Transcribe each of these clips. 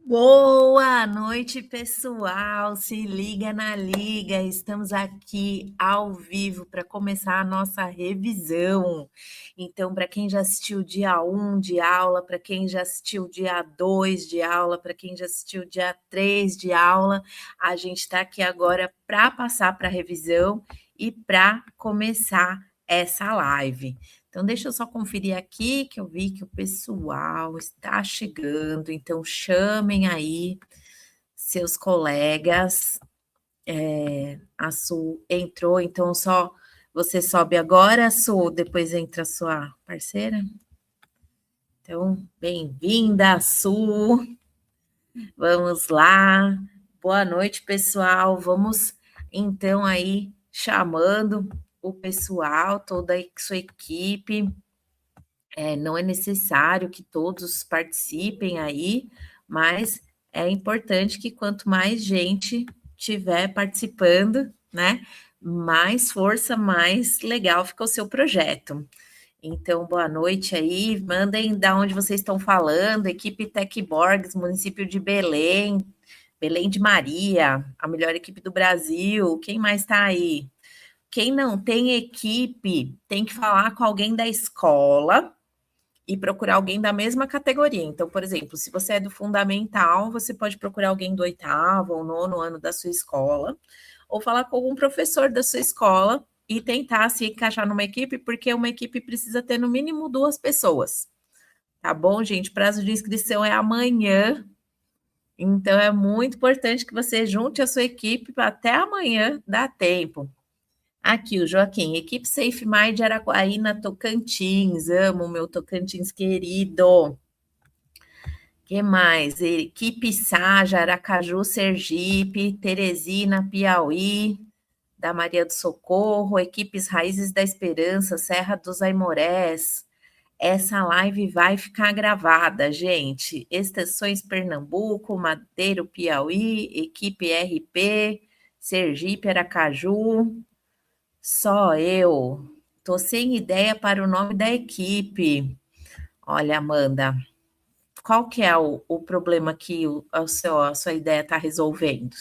Boa noite, pessoal. Se liga na liga. Estamos aqui ao vivo para começar a nossa revisão. Então, para quem já assistiu dia 1 de aula, para quem já assistiu dia 2 de aula, para quem já assistiu dia 3 de aula, a gente está aqui agora para passar para a revisão e para começar essa live. Então, deixa eu só conferir aqui que eu vi que o pessoal está chegando. Então, chamem aí seus colegas. A Su entrou, então só você sobe agora, Su, depois entra a sua parceira. Então, bem-vinda, Su. Vamos lá. Boa noite, pessoal. Vamos então aí chamando o pessoal, toda a sua equipe. Não é necessário que todos participem aí, mas é importante que quanto mais gente tiver participando, né, mais força, mais legal fica o seu projeto. Então, boa noite aí, mandem da onde vocês estão falando, equipe Techborgs, município de Belém, Belém de Maria, a melhor equipe do Brasil, quem mais está aí? Quem não tem equipe, tem que falar com alguém da escola, e procurar alguém da mesma categoria. Então, por exemplo, se você é do fundamental, você pode procurar alguém do 8º ou 9º ano da sua escola, ou falar com algum professor da sua escola e tentar se encaixar numa equipe, porque uma equipe precisa ter no mínimo 2 pessoas. Tá bom, gente? Prazo de inscrição é amanhã. Então é muito importante que você junte a sua equipe até amanhã, dá tempo. Aqui, o Joaquim, equipe Safe Mind Araguaína Tocantins, amo o meu Tocantins querido. Que mais? Equipe Saja, Aracaju, Sergipe, Teresina, Piauí, da Maria do Socorro, equipes Raízes da Esperança, Serra dos Aimorés. Essa live vai ficar gravada, gente. Estações Pernambuco, Madeiro, Piauí, equipe RP, Sergipe, Aracaju. Só eu. Tô sem ideia para o nome da equipe. Olha, Amanda, qual que é o problema que a sua ideia está resolvendo?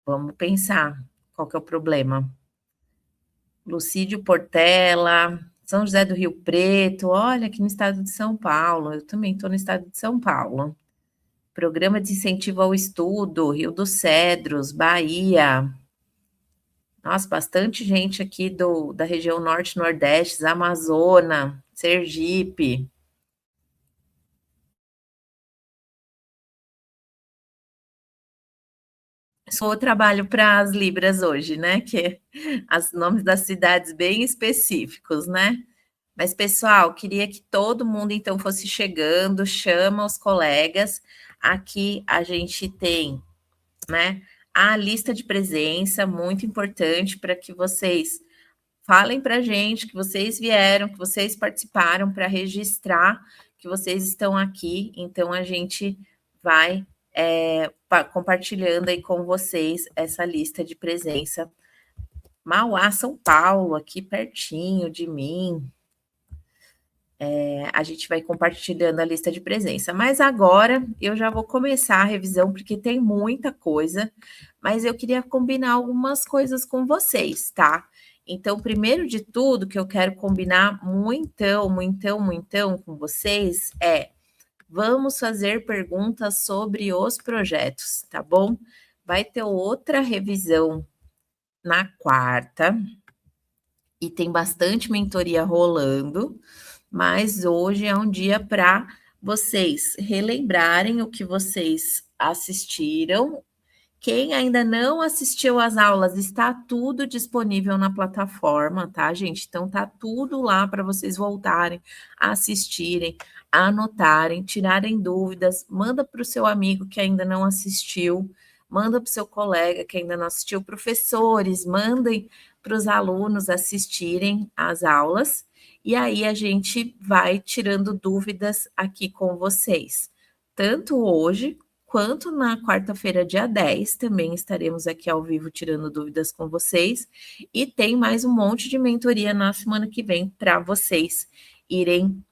Vamos pensar qual que é o problema. Lucídio Portela, São José do Rio Preto, olha aqui no estado de São Paulo, eu também estou no estado de São Paulo. Programa de incentivo ao estudo, Rio dos Cedros, Bahia. Nossa, bastante gente aqui da região norte, nordeste, Amazônia, Sergipe. Só trabalho para as Libras hoje, né? Que é os nomes das cidades bem específicos, né? Mas, pessoal, queria que todo mundo então fosse chegando, chama os colegas. Aqui a gente tem, né, a lista de presença, muito importante para que vocês falem para a gente que vocês vieram, que vocês participaram para registrar que vocês estão aqui. Então, a gente vai compartilhando aí com vocês essa lista de presença. Mauá, São Paulo, aqui pertinho de mim. A gente vai compartilhando a lista de presença. Mas agora eu já vou começar a revisão, porque tem muita coisa, mas eu queria combinar algumas coisas com vocês, tá? Então, primeiro de tudo, que eu quero combinar muitão com vocês vamos fazer perguntas sobre os projetos, tá bom? Vai ter outra revisão na quarta e tem bastante mentoria rolando, mas hoje é um dia para vocês relembrarem o que vocês assistiram. Quem ainda não assistiu às aulas, está tudo disponível na plataforma, tá, gente? Então tá tudo lá para vocês voltarem, assistirem, anotarem, tirarem dúvidas, manda para o seu amigo que ainda não assistiu, manda para o seu colega que ainda não assistiu, professores, mandem para os alunos assistirem às aulas, e aí a gente vai tirando dúvidas aqui com vocês, tanto hoje quanto na quarta-feira, dia 10, também estaremos aqui ao vivo tirando dúvidas com vocês. E tem mais um monte de mentoria na semana que vem para vocês irem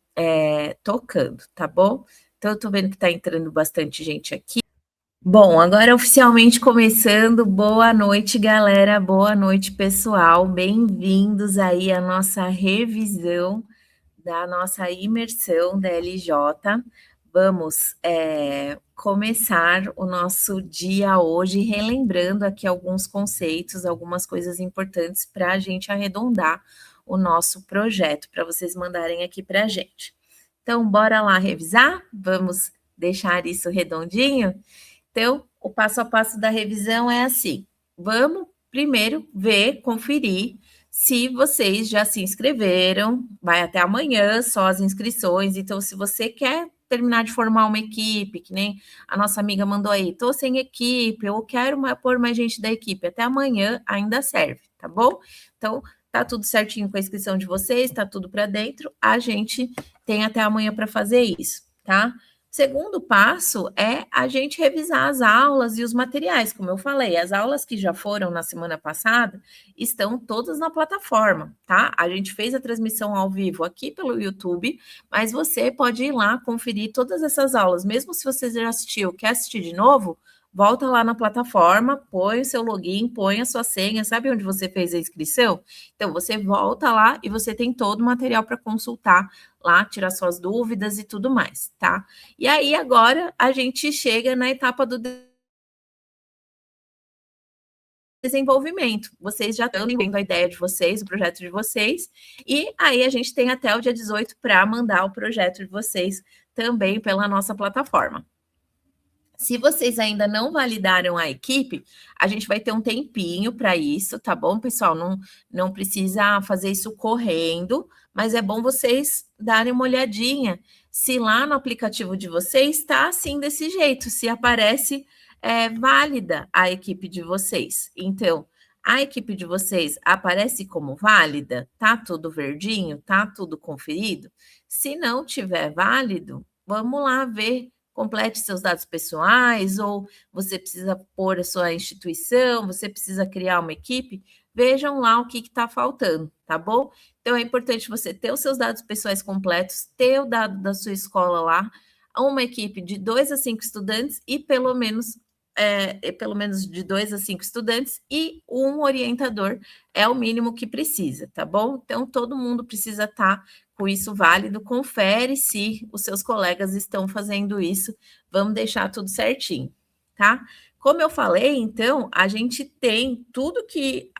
tocando, tá bom? Então, eu tô vendo que tá entrando bastante gente aqui. Bom, agora oficialmente começando. Boa noite, galera. Boa noite, pessoal. Bem-vindos aí à nossa revisão da nossa imersão da LJ. Vamos começar o nosso dia hoje relembrando aqui alguns conceitos, algumas coisas importantes para a gente arredondar o nosso projeto, para vocês mandarem aqui para a gente. Então, bora lá revisar? Vamos deixar isso redondinho? Então, o passo a passo da revisão é assim: vamos primeiro ver, conferir se vocês já se inscreveram, vai até amanhã só as inscrições. Então, se você quer terminar de formar uma equipe, que nem a nossa amiga mandou aí, tô sem equipe, eu quero pôr mais gente da equipe, até amanhã ainda serve, tá bom? Então, tá tudo certinho com a inscrição de vocês, tá tudo para dentro, a gente tem até amanhã para fazer isso, tá? Segundo passo é a gente revisar as aulas e os materiais, como eu falei, as aulas que já foram na semana passada estão todas na plataforma, tá? A gente fez a transmissão ao vivo aqui pelo YouTube, mas você pode ir lá conferir todas essas aulas, mesmo se você já assistiu, quer assistir de novo, volta lá na plataforma, põe o seu login, põe a sua senha, sabe onde você fez a inscrição? Então, você volta lá e você tem todo o material para consultar lá, tirar suas dúvidas e tudo mais, tá? E aí, agora, a gente chega na etapa do desenvolvimento. Vocês já estão entendendo a ideia de vocês, o projeto de vocês, e aí a gente tem até o dia 18 para mandar o projeto de vocês também pela nossa plataforma. Se vocês ainda não validaram a equipe, a gente vai ter um tempinho para isso, tá bom, pessoal? Não precisa fazer isso correndo, mas é bom vocês darem uma olhadinha se lá no aplicativo de vocês está assim desse jeito, se aparece válida a equipe de vocês. Então, a equipe de vocês aparece como válida? Tá tudo verdinho? Tá tudo conferido? Se não tiver válido, vamos lá ver. Complete seus dados pessoais, ou você precisa pôr a sua instituição, você precisa criar uma equipe, vejam lá o que está faltando, tá bom? Então, é importante você ter os seus dados pessoais completos, ter o dado da sua escola lá, uma equipe de 2 a 5 estudantes e pelo menos de 2 a 5 estudantes e um orientador é o mínimo que precisa, tá bom? Então, todo mundo precisa estar com isso válido, confere se os seus colegas estão fazendo isso, vamos deixar tudo certinho, tá? Como eu falei, então, a gente tem tudo que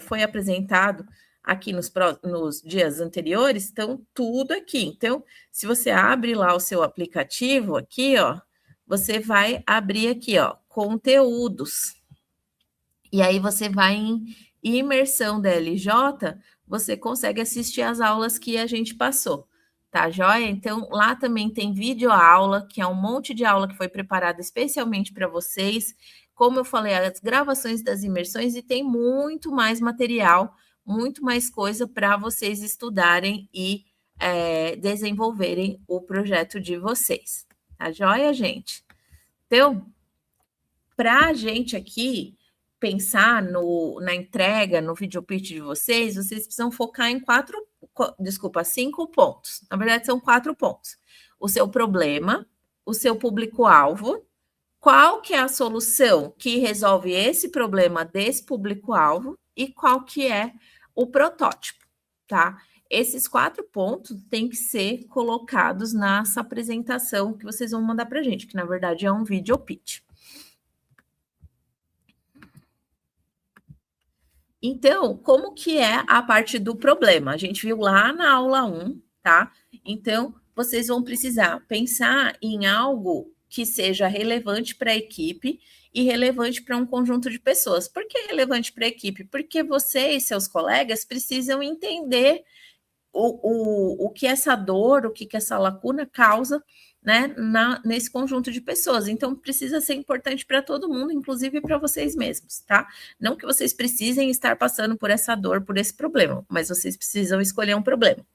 foi apresentado aqui nos dias anteriores, estão tudo aqui. Então, se você abre lá o seu aplicativo aqui, ó, você vai abrir aqui, ó, conteúdos. E aí você vai em imersão da LJ, você consegue assistir as aulas que a gente passou, tá joia? Então, lá também tem vídeo aula, que é um monte de aula que foi preparada especialmente para vocês. Como eu falei, as gravações das imersões e tem muito mais material, muito mais coisa para vocês estudarem e desenvolverem o projeto de vocês. Tá joia, gente? Então, para a gente aqui pensar na entrega, no video pitch de vocês, vocês precisam focar em 5 pontos. Na verdade, são 4 pontos. O seu problema, o seu público-alvo, qual que é a solução que resolve esse problema desse público-alvo e qual que é o protótipo, tá? Esses 4 pontos têm que ser colocados nessa apresentação que vocês vão mandar para a gente, que na verdade é um video pitch. Então, como que é a parte do problema? A gente viu lá na aula 1, tá? Então, vocês vão precisar pensar em algo que seja relevante para a equipe e relevante para um conjunto de pessoas. Por que relevante para a equipe? Porque você e seus colegas precisam entender o que essa dor, o que essa lacuna causa, né, nesse conjunto de pessoas. Então, precisa ser importante para todo mundo, inclusive para vocês mesmos, tá? Não que vocês precisem estar passando por essa dor, por esse problema, mas vocês precisam escolher um problema.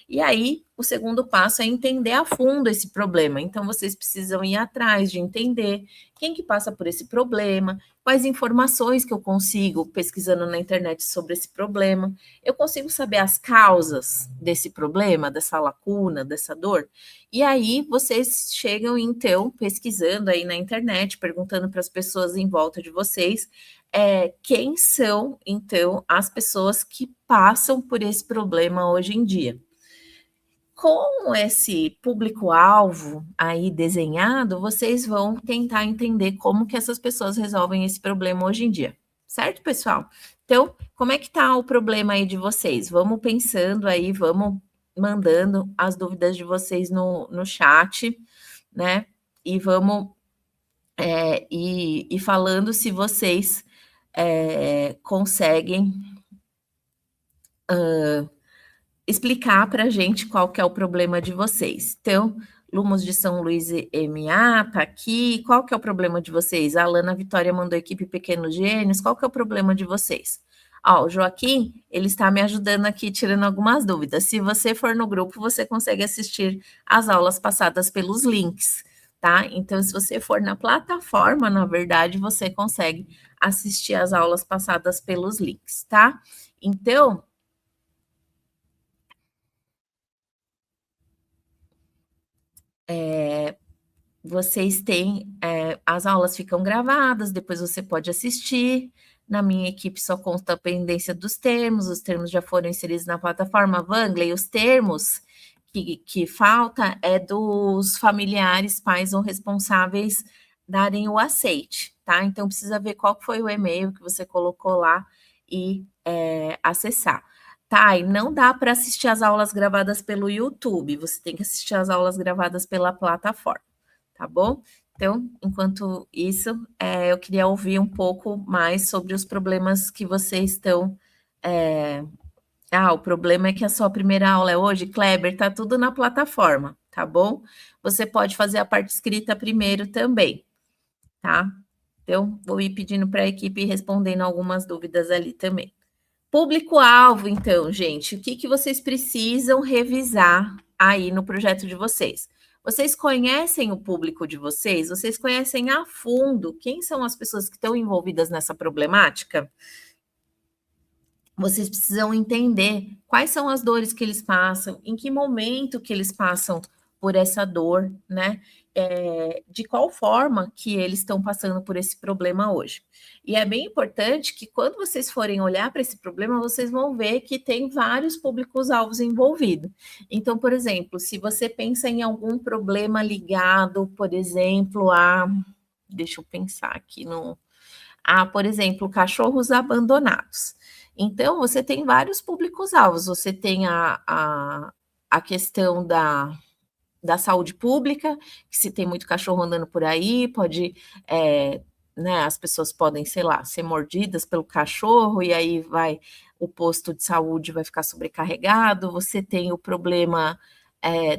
E aí, o segundo passo é entender a fundo esse problema. Então, vocês precisam ir atrás de entender quem que passa por esse problema, quais informações que eu consigo pesquisando na internet sobre esse problema. Eu consigo saber as causas desse problema, dessa lacuna, dessa dor. E aí, vocês chegam, então, pesquisando aí na internet, perguntando para as pessoas em volta de vocês, quem são, então, as pessoas que passam por esse problema hoje em dia. Com esse público-alvo aí desenhado, vocês vão tentar entender como que essas pessoas resolvem esse problema hoje em dia, certo, pessoal? Então, como é que tá o problema aí de vocês? Vamos pensando aí, vamos mandando as dúvidas de vocês no chat, né? E vamos e falando se vocês conseguem explicar para a gente qual que é o problema de vocês. Então, Lumos de São Luís MA tá aqui. Qual que é o problema de vocês? A Alana Vitória mandou equipe Pequenos Gênios. Qual que é o problema de vocês? Ó, o Joaquim, ele está me ajudando aqui, tirando algumas dúvidas. Se você for no grupo, você consegue assistir as aulas passadas pelos links, tá? Então, se você for na plataforma, na verdade, você consegue assistir as aulas passadas pelos links, tá? Então, vocês têm, as aulas ficam gravadas, depois você pode assistir. Na minha equipe só consta a pendência dos termos, os termos já foram inseridos na plataforma Wangley, os termos que falta é dos familiares, pais ou responsáveis darem o aceite, tá? Então precisa ver qual foi o e-mail que você colocou lá e acessar. Tá, e não dá para assistir as aulas gravadas pelo YouTube, você tem que assistir as aulas gravadas pela plataforma, tá bom? Então, enquanto isso, eu queria ouvir um pouco mais sobre os problemas que vocês estão. O problema é que a sua primeira aula é hoje, Kleber, tá tudo na plataforma, tá bom? Você pode fazer a parte escrita primeiro também, tá? Então, vou ir pedindo para a equipe ir respondendo algumas dúvidas ali também. Público-alvo, então, gente, o que, que vocês precisam revisar aí no projeto de vocês? Vocês conhecem o público de vocês? Vocês conhecem a fundo quem são as pessoas que estão envolvidas nessa problemática? Vocês precisam entender quais são as dores que eles passam, em que momento que eles passam por essa dor, né? De qual forma que eles estão passando por esse problema hoje. E é bem importante que quando vocês forem olhar para esse problema, vocês vão ver que tem vários públicos-alvos envolvidos. Então, por exemplo, se você pensa em algum problema ligado, por exemplo, deixa eu pensar aqui por exemplo, cachorros abandonados. Então, você tem vários públicos-alvos. Você tem a questão da saúde pública, que se tem muito cachorro andando por aí, pode, né, as pessoas podem, sei lá, ser mordidas pelo cachorro, e aí o posto de saúde vai ficar sobrecarregado. Você tem o problema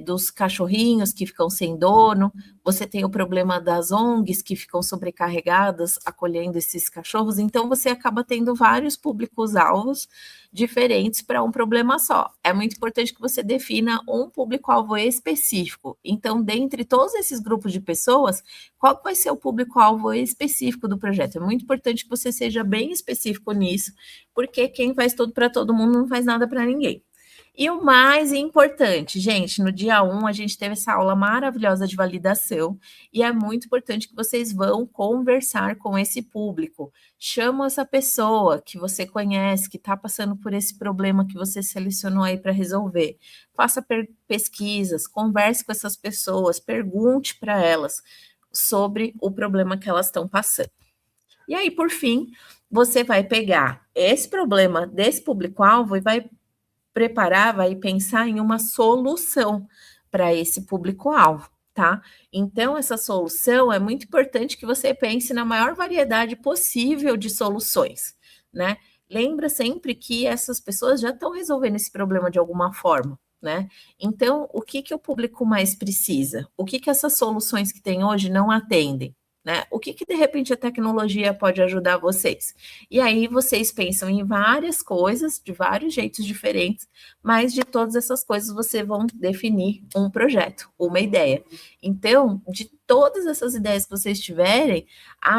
dos cachorrinhos que ficam sem dono, você tem o problema das ONGs que ficam sobrecarregadas acolhendo esses cachorros, então você acaba tendo vários públicos-alvos diferentes para um problema só. É muito importante que você defina um público-alvo específico. Então, dentre todos esses grupos de pessoas, qual vai ser o público-alvo específico do projeto? É muito importante que você seja bem específico nisso, porque quem faz tudo para todo mundo não faz nada para ninguém. E o mais importante, gente, no dia 1 a gente teve essa aula maravilhosa de validação e é muito importante que vocês vão conversar com esse público. Chama essa pessoa que você conhece, que está passando por esse problema que você selecionou aí para resolver. Faça pesquisas, converse com essas pessoas, pergunte para elas sobre o problema que elas estão passando. E aí, por fim, você vai pegar esse problema desse público-alvo e vai vai pensar em uma solução para esse público-alvo, tá? Então, essa solução é muito importante que você pense na maior variedade possível de soluções, né? Lembra sempre que essas pessoas já estão resolvendo esse problema de alguma forma, né? Então, o que o público mais precisa? O que essas soluções que tem hoje não atendem, né? O que de repente a tecnologia pode ajudar vocês? E aí vocês pensam em várias coisas, de vários jeitos diferentes, mas de todas essas coisas vocês vão definir um projeto, uma ideia. Então, de todas essas ideias que vocês tiverem,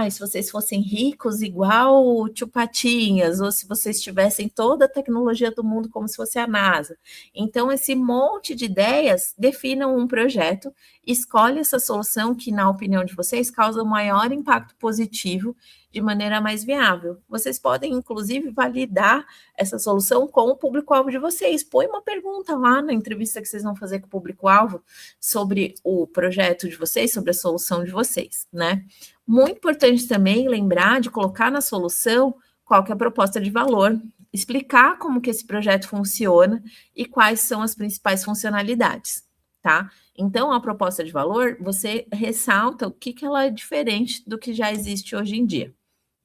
se vocês fossem ricos igual o Tio Patinhas, ou se vocês tivessem toda a tecnologia do mundo como se fosse a NASA. Então, esse monte de ideias, definam um projeto, escolhe essa solução que, na opinião de vocês, causa o maior impacto positivo de maneira mais viável. Vocês podem, inclusive, validar essa solução com o público-alvo de vocês. Põe uma pergunta lá na entrevista que vocês vão fazer com o público-alvo sobre o projeto de vocês, sobre a solução de vocês, né? Muito importante também lembrar de colocar na solução qual que é a proposta de valor, explicar como que esse projeto funciona e quais são as principais funcionalidades, tá? Então, a proposta de valor, você ressalta o que ela é diferente do que já existe hoje em dia.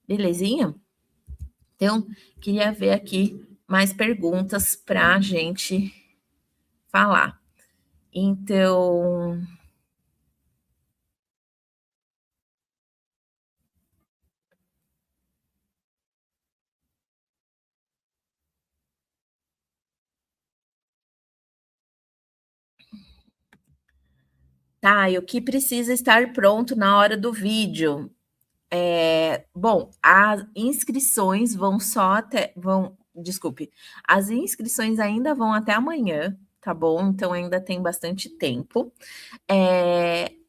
Belezinha? Então, queria ver aqui mais perguntas para a gente falar. Então... Tá, e o que precisa estar pronto na hora do vídeo? Bom, as inscrições vão só até. Desculpe, as inscrições ainda vão até amanhã, tá bom? Então ainda tem bastante tempo.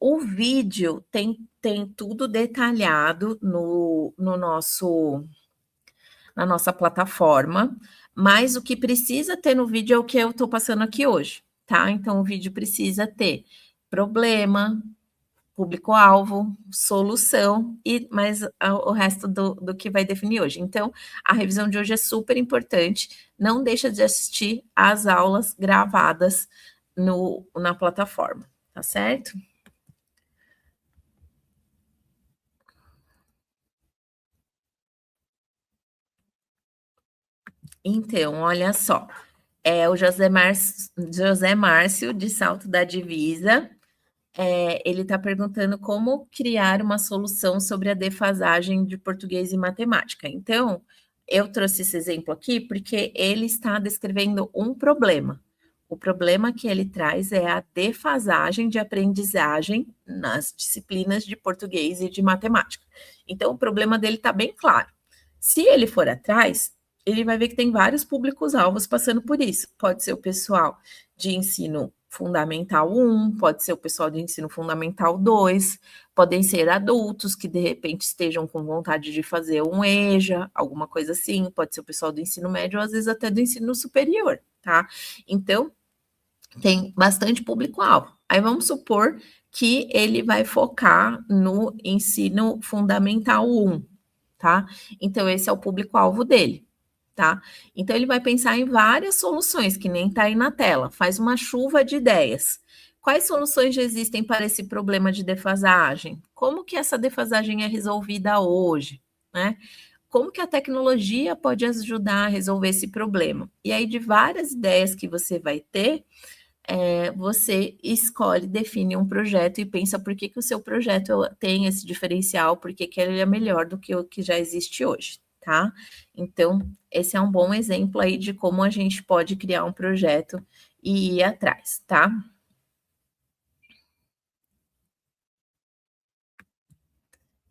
O vídeo tem tudo detalhado na nossa plataforma, mas o que precisa ter no vídeo é o que eu estou passando aqui hoje, tá? Então o vídeo precisa ter problema, público-alvo, solução e mais o resto do que vai definir hoje. Então, a revisão de hoje é super importante. Não deixa de assistir às aulas gravadas na plataforma, tá certo? Então, olha só. O José Márcio, de Salto da Divisa, ele está perguntando como criar uma solução sobre a defasagem de português e matemática. Então, eu trouxe esse exemplo aqui porque ele está descrevendo um problema. O problema que ele traz é a defasagem de aprendizagem nas disciplinas de português e de matemática. Então, o problema dele está bem claro. Se ele for atrás, ele vai ver que tem vários públicos-alvos passando por isso. Pode ser o pessoal de ensino fundamental 1, pode ser o pessoal de ensino fundamental 2, podem ser adultos que de repente estejam com vontade de fazer um EJA, alguma coisa assim, pode ser o pessoal do ensino médio, ou às vezes até do ensino superior, tá? Então, tem bastante público-alvo. Aí vamos supor que ele vai focar no ensino fundamental 1, tá? Então, esse é o público-alvo dele. Tá? Então ele vai pensar em várias soluções, que nem está aí na tela, faz uma chuva de ideias. Quais soluções já existem para esse problema de defasagem? Como que essa defasagem é resolvida hoje, né? Como que a tecnologia pode ajudar a resolver esse problema? E aí, de várias ideias que você vai ter, você escolhe, define um projeto e pensa por que o seu projeto tem esse diferencial, por que ele é melhor do que o que já existe hoje, tá? Então, esse é um bom exemplo aí de como a gente pode criar um projeto e ir atrás, tá?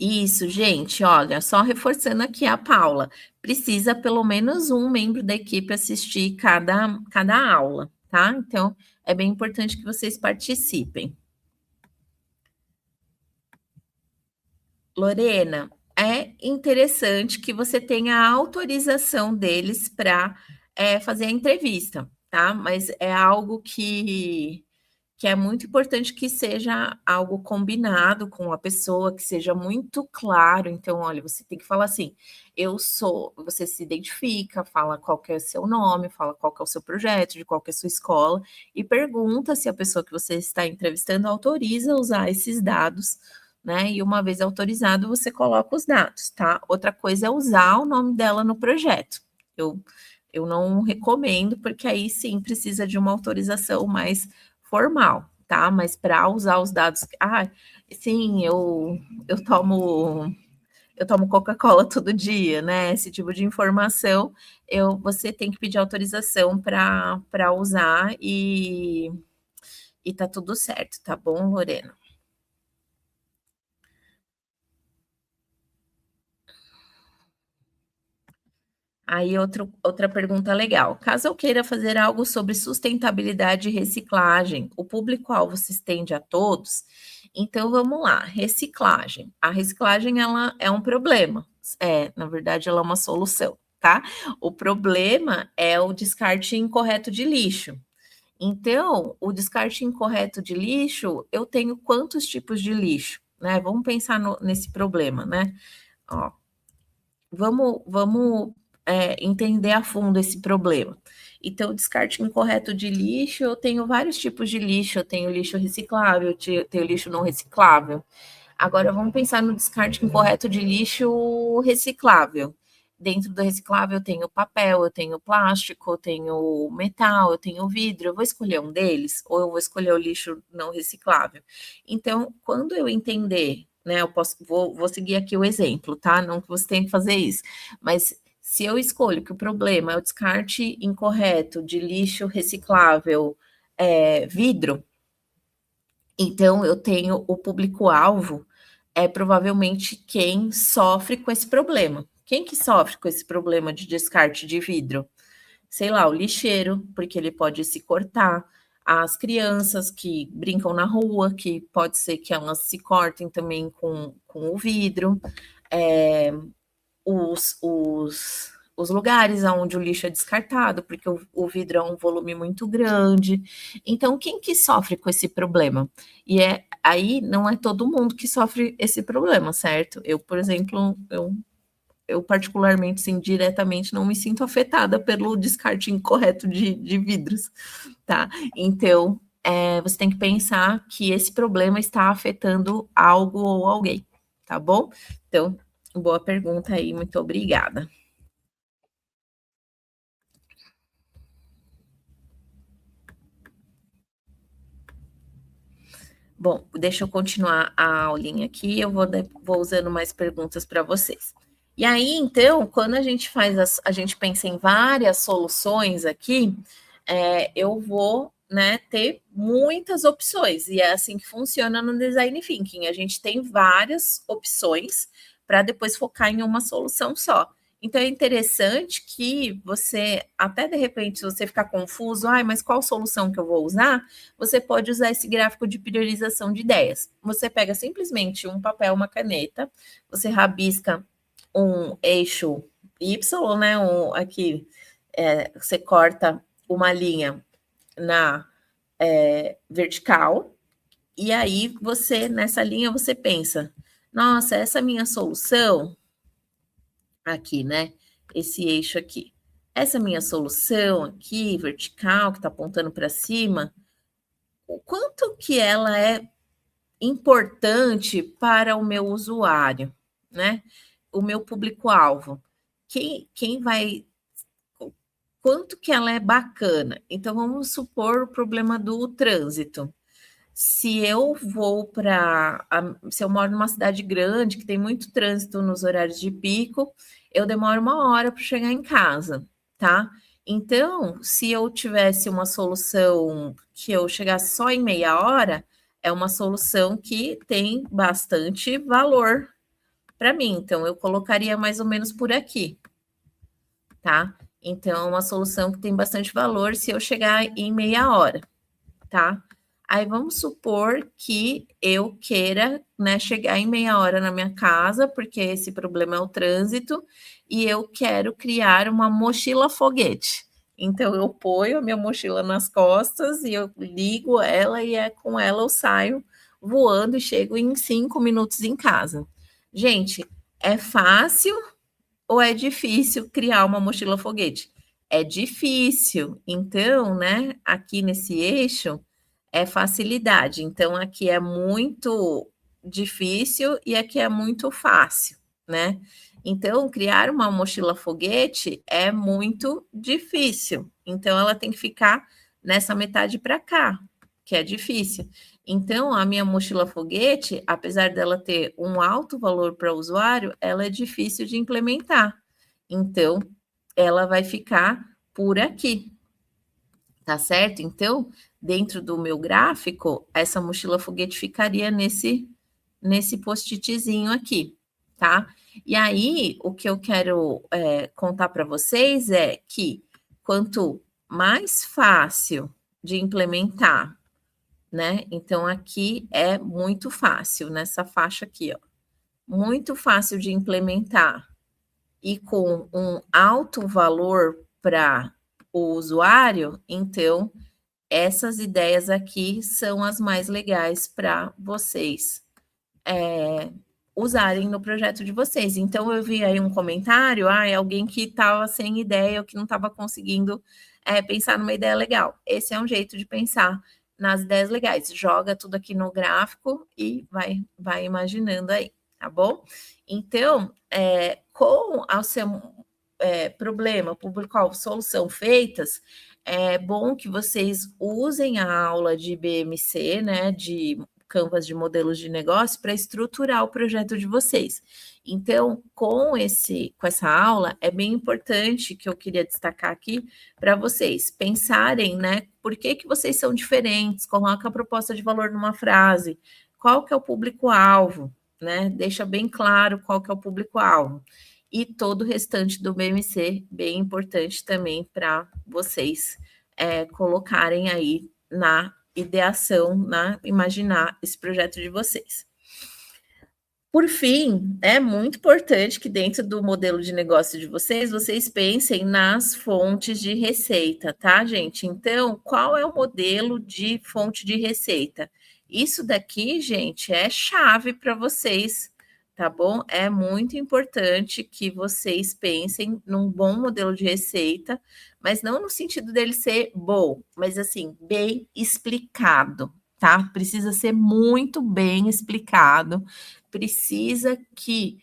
Isso, gente, olha, só reforçando aqui a Paula, precisa pelo menos um membro da equipe assistir cada aula, tá? Então, é bem importante que vocês participem. Lorena, é interessante que você tenha a autorização deles para fazer a entrevista, tá? Mas é algo que é muito importante que seja algo combinado com a pessoa, que seja muito claro. Então, olha, você tem que falar assim: você se identifica, fala qual que é o seu nome, fala qual que é o seu projeto, de qual que é a sua escola, e pergunta se a pessoa que você está entrevistando autoriza usar esses dados, né? E uma vez autorizado, você coloca os dados, tá? Outra coisa é usar o nome dela no projeto. Eu não recomendo, porque aí sim precisa de uma autorização mais formal, tá? Mas para usar os dados, sim, eu tomo Coca-Cola todo dia, né? Esse tipo de informação, você tem que pedir autorização para usar e tá tudo certo, tá bom, Lorena? Aí outra pergunta legal. Caso eu queira fazer algo sobre sustentabilidade e reciclagem, o público-alvo se estende a todos? Então vamos lá, reciclagem. A reciclagem ela é um problema. Na verdade, ela é uma solução, tá? O problema é o descarte incorreto de lixo. Então, o descarte incorreto de lixo, eu tenho quantos tipos de lixo, né? Vamos pensar nesse problema, né? Ó, vamos entender a fundo esse problema. Então, descarte incorreto de lixo, eu tenho vários tipos de lixo. Eu tenho lixo reciclável, eu tenho lixo não reciclável. Agora, vamos pensar no descarte incorreto de lixo reciclável. Dentro do reciclável, eu tenho papel, eu tenho plástico, eu tenho metal, eu tenho vidro. Eu vou escolher um deles ou eu vou escolher o lixo não reciclável? Então, quando eu entender, né, vou seguir aqui o exemplo, tá? Não que você tenha que fazer isso, mas se eu escolho que o problema é o descarte incorreto de lixo reciclável, vidro, então eu tenho o público-alvo é provavelmente quem sofre com esse problema. Quem que sofre com esse problema de descarte de vidro? Sei lá, o lixeiro, porque ele pode se cortar, as crianças que brincam na rua, que pode ser que elas se cortem também com o vidro, é, os lugares onde o lixo é descartado, porque o vidro é um volume muito grande. Então, quem que sofre com esse problema? E aí não é todo mundo que sofre esse problema, certo? Eu, por exemplo, eu particularmente, sim, diretamente, não me sinto afetada pelo descarte incorreto de vidros, tá? Então, você tem que pensar que esse problema está afetando algo ou alguém, tá bom? Então, boa pergunta aí, muito obrigada. Bom, deixa eu continuar a aulinha aqui, eu vou usando mais perguntas para vocês. E aí, então, quando a gente a gente pensa em várias soluções aqui, eu vou, né, ter muitas opções, e é assim que funciona no design thinking. A gente tem várias opções para depois focar em uma solução só. Então é interessante que você, até de repente, se você ficar confuso, mas qual solução que eu vou usar? Você pode usar esse gráfico de priorização de ideias. Você pega simplesmente um papel, uma caneta, você rabisca um eixo Y, né? Aqui você corta uma linha na vertical, e aí você, nessa linha, você pensa, nossa, essa minha solução aqui, né? Esse eixo aqui. Essa minha solução aqui, vertical, que está apontando para cima, o quanto que ela é importante para o meu usuário, né? O meu público-alvo. Quem vai. Quanto que ela é bacana? Então, vamos supor o problema do trânsito. Se eu vou para. Se eu moro numa cidade grande, que tem muito trânsito nos horários de pico, eu demoro 1 hora para chegar em casa, tá? Então, se eu tivesse uma solução que eu chegasse só em meia hora, é uma solução que tem bastante valor para mim. Então, eu colocaria mais ou menos por aqui, tá? Então, é uma solução que tem bastante valor se eu chegar em meia hora, tá? Aí vamos supor que eu queira, né, chegar em meia hora na minha casa, porque esse problema é o trânsito, e eu quero criar uma mochila foguete. Então eu ponho a minha mochila nas costas e eu ligo ela e com ela eu saio voando e chego em 5 minutos em casa. Gente, é fácil ou é difícil criar uma mochila foguete? É difícil. Então, né, aqui nesse eixo é facilidade. Então, aqui é muito difícil e aqui é muito fácil, né? Então, criar uma mochila foguete é muito difícil. Então, ela tem que ficar nessa metade para cá, que é difícil. Então, a minha mochila foguete, apesar dela ter um alto valor para o usuário, ela é difícil de implementar. Então, ela vai ficar por aqui, tá certo? Então, dentro do meu gráfico, essa mochila foguete ficaria nesse post-itzinho aqui, tá? E aí, o que eu quero contar para vocês é que quanto mais fácil de implementar, né? Então, aqui é muito fácil, nessa faixa aqui, ó. Muito fácil de implementar e com um alto valor para o usuário, então essas ideias aqui são as mais legais para vocês usarem no projeto de vocês. Então, eu vi aí um comentário, alguém que estava sem ideia ou que não estava conseguindo pensar numa ideia legal. Esse é um jeito de pensar nas ideias legais. Joga tudo aqui no gráfico e vai imaginando aí, tá bom? Então, com o seu problema, público-alvo, solução feitas, é bom que vocês usem a aula de BMC, né, de Canvas de modelos de negócio, para estruturar o projeto de vocês. Então, com essa aula, é bem importante que eu queria destacar aqui para vocês pensarem, né, por que vocês são diferentes, coloca a proposta de valor numa frase, qual que é o público-alvo, né, deixa bem claro qual que é o público-alvo. E todo o restante do BMC, bem importante também para vocês colocarem aí na ideação, imaginar esse projeto de vocês. Por fim, é muito importante que dentro do modelo de negócio de vocês pensem nas fontes de receita, tá, gente? Então, qual é o modelo de fonte de receita? Isso daqui, gente, é chave para vocês, tá bom? É muito importante que vocês pensem num bom modelo de receita, mas não no sentido dele ser bom, mas assim, bem explicado, tá? Precisa ser muito bem explicado, precisa que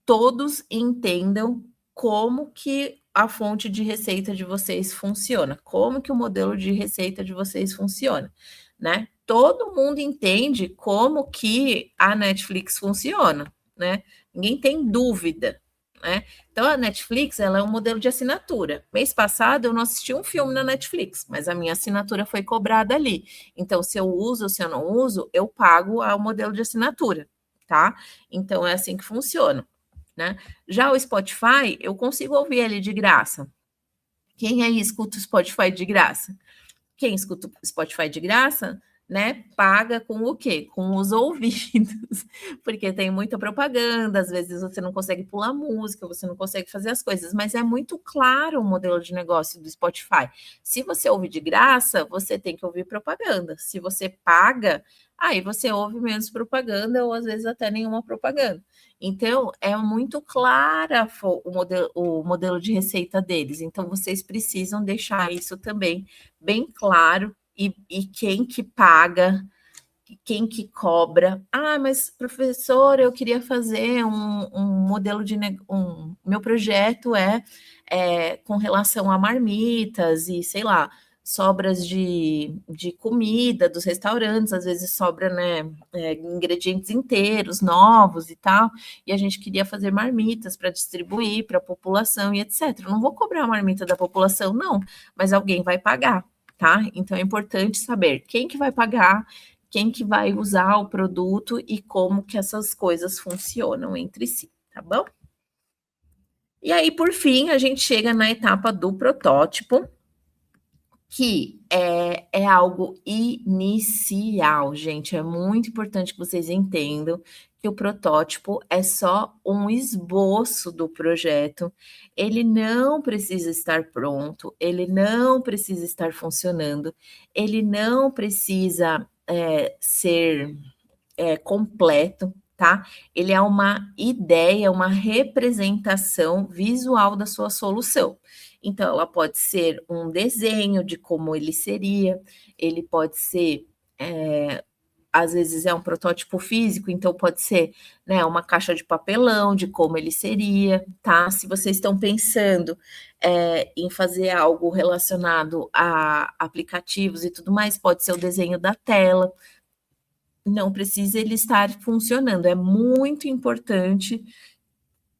todos entendam como que a fonte de receita de vocês funciona, como que o modelo de receita de vocês funciona, né? Todo mundo entende como que a Netflix funciona, né? Ninguém tem dúvida, né? Então a Netflix, ela é um modelo de assinatura. Mês passado eu não assisti um filme na Netflix, mas a minha assinatura foi cobrada ali. Então se eu uso ou se eu não uso, eu pago o modelo de assinatura, tá? Então é assim que funciona. Né? Já o Spotify, eu consigo ouvir ele de graça. Quem aí escuta o Spotify de graça? Quem escuta o Spotify de graça, né, paga com o quê? Com os ouvidos, porque tem muita propaganda, às vezes você não consegue pular música, você não consegue fazer as coisas, mas é muito claro o modelo de negócio do Spotify. Se você ouve de graça, você tem que ouvir propaganda. Se você paga, aí você ouve menos propaganda ou às vezes até nenhuma propaganda. Então, é muito clara o modelo de receita deles. Então, vocês precisam deixar isso também bem claro e quem que paga, quem que cobra. Mas professor, eu queria fazer um modelo de meu projeto com relação a marmitas e sei lá, sobras de comida dos restaurantes, às vezes sobra, né, ingredientes inteiros, novos e tal, e a gente queria fazer marmitas para distribuir para a população e etc. Eu não vou cobrar a marmita da população, não, mas alguém vai pagar, tá? Então é importante saber quem que vai pagar, quem que vai usar o produto e como que essas coisas funcionam entre si, tá bom? E aí, por fim, a gente chega na etapa do protótipo, que é algo inicial, gente. É muito importante que vocês entendam que o protótipo é só um esboço do projeto. Ele não precisa estar pronto, ele não precisa estar funcionando, ele não precisa ser completo, tá? Ele é uma ideia, uma representação visual da sua solução. Então, ela pode ser um desenho de como ele seria, ele pode ser às vezes é um protótipo físico, então pode ser, né, uma caixa de papelão de como ele seria, tá? Se vocês estão pensando, em fazer algo relacionado a aplicativos e tudo mais, pode ser o desenho da tela. Não precisa ele estar funcionando. É muito importante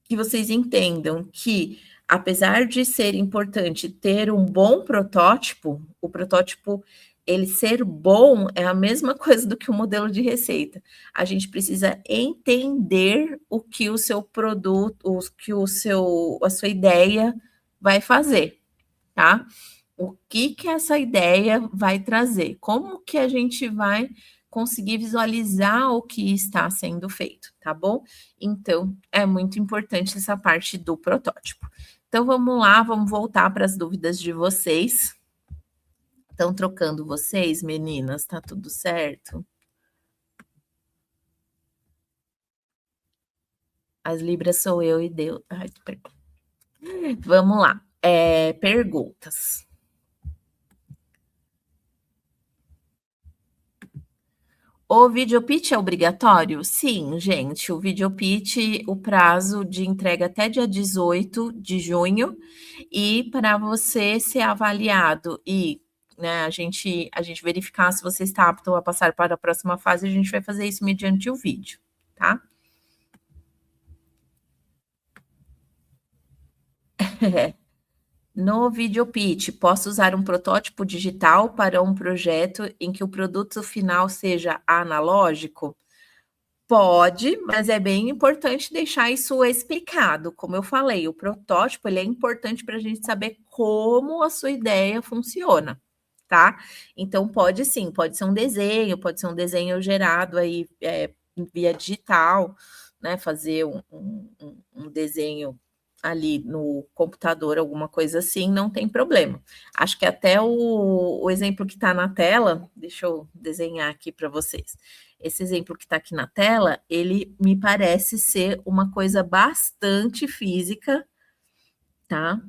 que vocês entendam que, apesar de ser importante ter um bom protótipo, o protótipo ele ser bom é a mesma coisa do que o modelo de receita. A gente precisa entender o que o seu produto, a sua ideia vai fazer, tá? O que que essa ideia vai trazer? Como que a gente vai conseguir visualizar o que está sendo feito, tá bom? Então, é muito importante essa parte do protótipo. Então, vamos lá, vamos voltar para as dúvidas de vocês. Estão trocando vocês, meninas? Tá tudo certo? As libras sou eu e Deus. Ai, vamos lá. Perguntas. O videopitch é obrigatório? Sim, gente, o videopitch, o prazo de entrega até dia 18 de junho, e para você ser avaliado e, né, a gente verificar se você está apto a passar para a próxima fase, a gente vai fazer isso mediante o vídeo, tá? No videopitch, posso usar um protótipo digital para um projeto em que o produto final seja analógico? Pode, mas é bem importante deixar isso explicado. Como eu falei, o protótipo ele é importante para a gente saber como a sua ideia funciona, tá? Então pode sim, pode ser um desenho gerado aí via digital, né? Fazer um desenho ali no computador, alguma coisa assim, não tem problema. Acho que até o exemplo que está na tela, deixa eu desenhar aqui para vocês. Esse exemplo que está aqui na tela, ele me parece ser uma coisa bastante física, tá?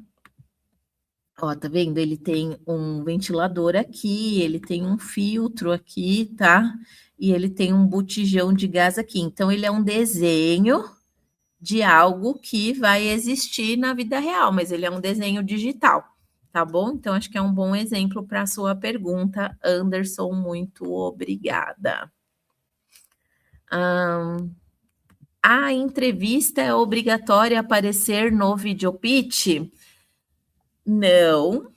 Ó, tá vendo? Ele tem um ventilador aqui, ele tem um filtro aqui, tá? E ele tem um botijão de gás aqui. Então, ele é um desenho de algo que vai existir na vida real, mas ele é um desenho digital, tá bom? Então, acho que é um bom exemplo para a sua pergunta, Anderson. Muito obrigada. A entrevista é obrigatória aparecer no videopitch? Não,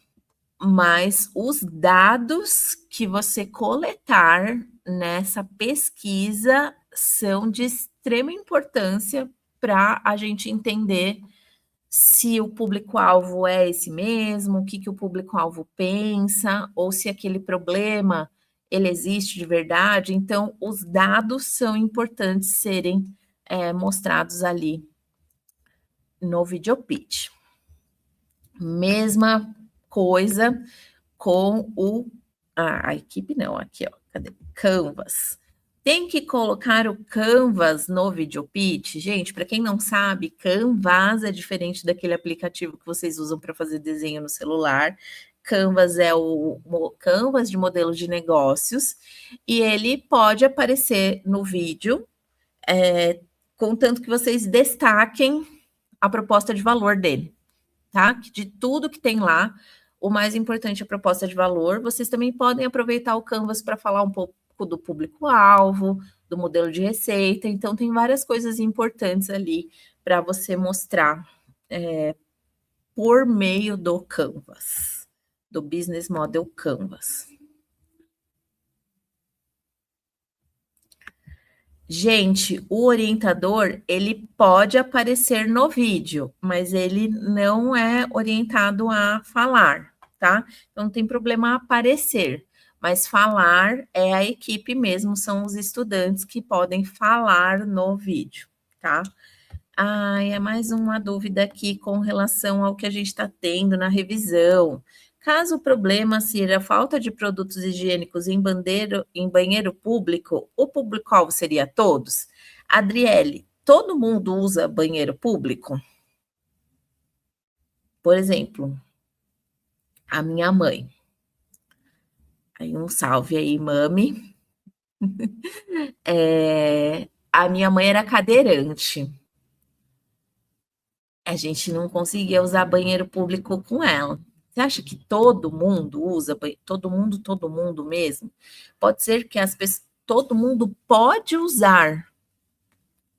mas os dados que você coletar nessa pesquisa são de extrema importância para a gente entender se o público-alvo é esse mesmo, o que, que o público-alvo pensa, ou se aquele problema ele existe de verdade. Então, os dados são importantes serem mostrados ali no videopitch. Mesma coisa com a equipe não, aqui ó, cadê? Canvas. Tem que colocar o Canvas no videopitch? Gente, para quem não sabe, Canvas é diferente daquele aplicativo que vocês usam para fazer desenho no celular. Canvas é o Canvas de modelo de negócios e ele pode aparecer no vídeo, contanto que vocês destaquem a proposta de valor dele, tá? De tudo que tem lá, o mais importante é a proposta de valor. Vocês também podem aproveitar o Canvas para falar um pouco do público-alvo, do modelo de receita. Então, tem várias coisas importantes ali para você mostrar por meio do Canvas, do Business Model Canvas. Gente, o orientador, ele pode aparecer no vídeo, mas ele não é orientado a falar, tá? Então, não tem problema aparecer, mas falar é a equipe mesmo, são os estudantes que podem falar no vídeo, tá? É mais uma dúvida aqui com relação ao que a gente está tendo na revisão. Caso o problema seja a falta de produtos higiênicos em banheiro público, o público-alvo seria todos? Adriele, todo mundo usa banheiro público? Por exemplo, a minha mãe. Aí um salve aí, mami. A minha mãe era cadeirante. A gente não conseguia usar banheiro público com ela. Você acha que todo mundo usa, todo mundo mesmo? Pode ser que as pessoas, todo mundo pode usar,